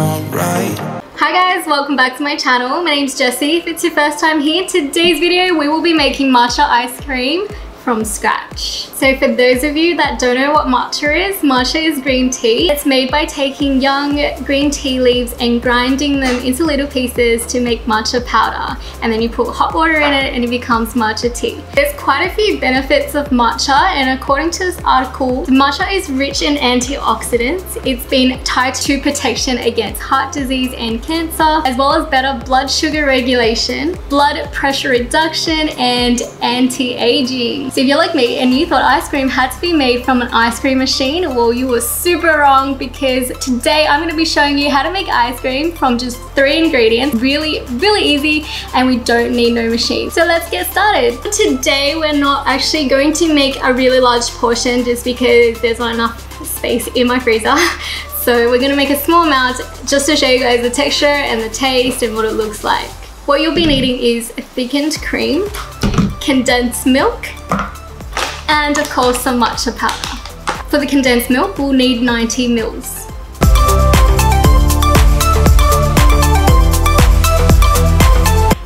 alright. Hi guys, welcome back to my channel. My name's Jessie. If it's your first time here, today's video we will be making matcha ice cream from scratch. So for those of you that don't know what matcha is green tea. It's made by taking young green tea leaves and grinding them into little pieces to make matcha powder. And then you put hot water in it and it becomes matcha tea. There's quite a few benefits of matcha, and according to this article, matcha is rich in antioxidants. It's been tied to protection against heart disease and cancer, as well as better blood sugar regulation, blood pressure reduction, and anti-aging. So if you're like me and you thought ice cream had to be made from an ice cream machine, well, you were super wrong, because today I'm going to be showing you how to make ice cream from just 3 ingredients. Really easy, and we don't need no machine. So let's get started. Today we're not actually going to make a really large portion just because there's not enough space in my freezer. So we're going to make a small amount just to show you guys the texture and the taste and what it looks like. What you'll be needing is a thickened cream, condensed milk, and of course some matcha powder. For the condensed milk, we'll need 90 mils.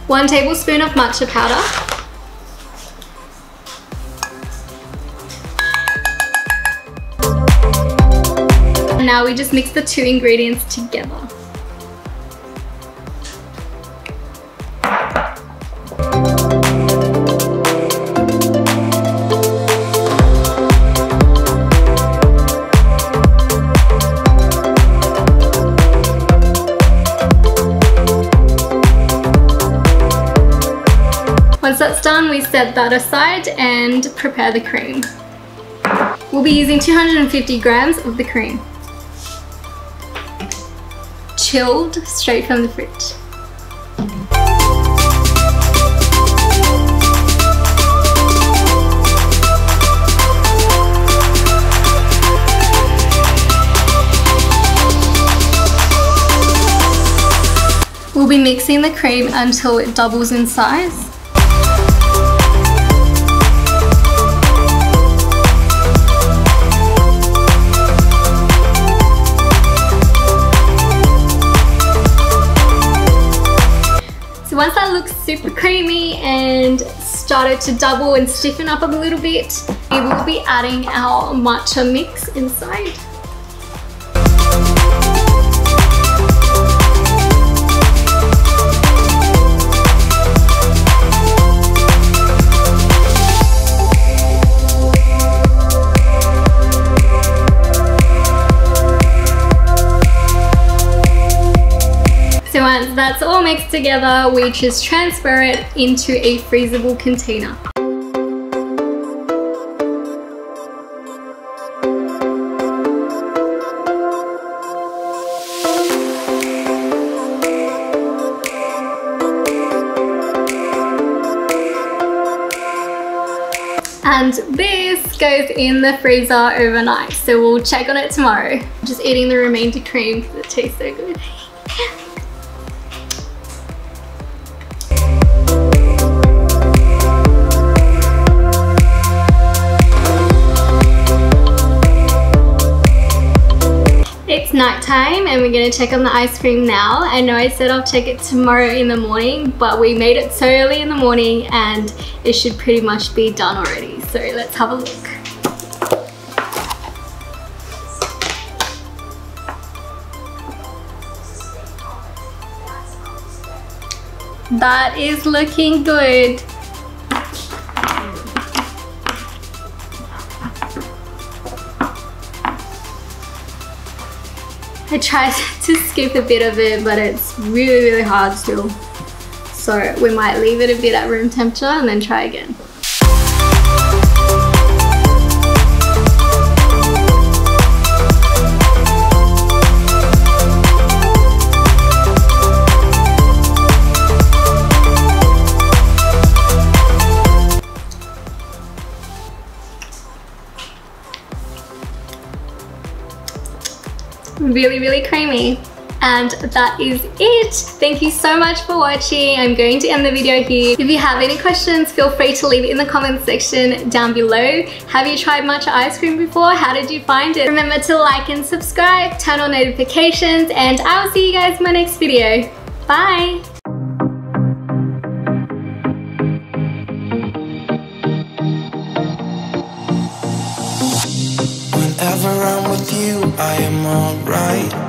One tablespoon of matcha powder. And now we just mix the 2 ingredients together. Once that's done, we set that aside and prepare the cream. We'll be using 250 grams of the cream. Chilled straight from the fridge. We'll be mixing the cream until it doubles in size. So once that looks super creamy and started to double and stiffen up a little bit, we will be adding our matcha mix inside. So once that's all mixed together, we just transfer it into a freezable container. And this goes in the freezer overnight, so we'll check on it tomorrow. Just eating the remainder cream because it tastes so good. It's nighttime and we're gonna check on the ice cream now. I know I said I'll check it tomorrow in the morning, but we made it so early in the morning and it should pretty much be done already. So let's have a look. That is looking good. I tried to skip a bit of it, but it's really hard still. So we might leave it a bit at room temperature and then try again. Really creamy. And that is it. Thank you so much for watching. I'm going to end the video here. If you have any questions, feel free to leave it in the comments section down below. Have you tried matcha ice cream before? How did you find it? Remember to like and subscribe, turn on notifications, and I will see you guys in my next video. Bye! Whenever I'm with you, I am alright.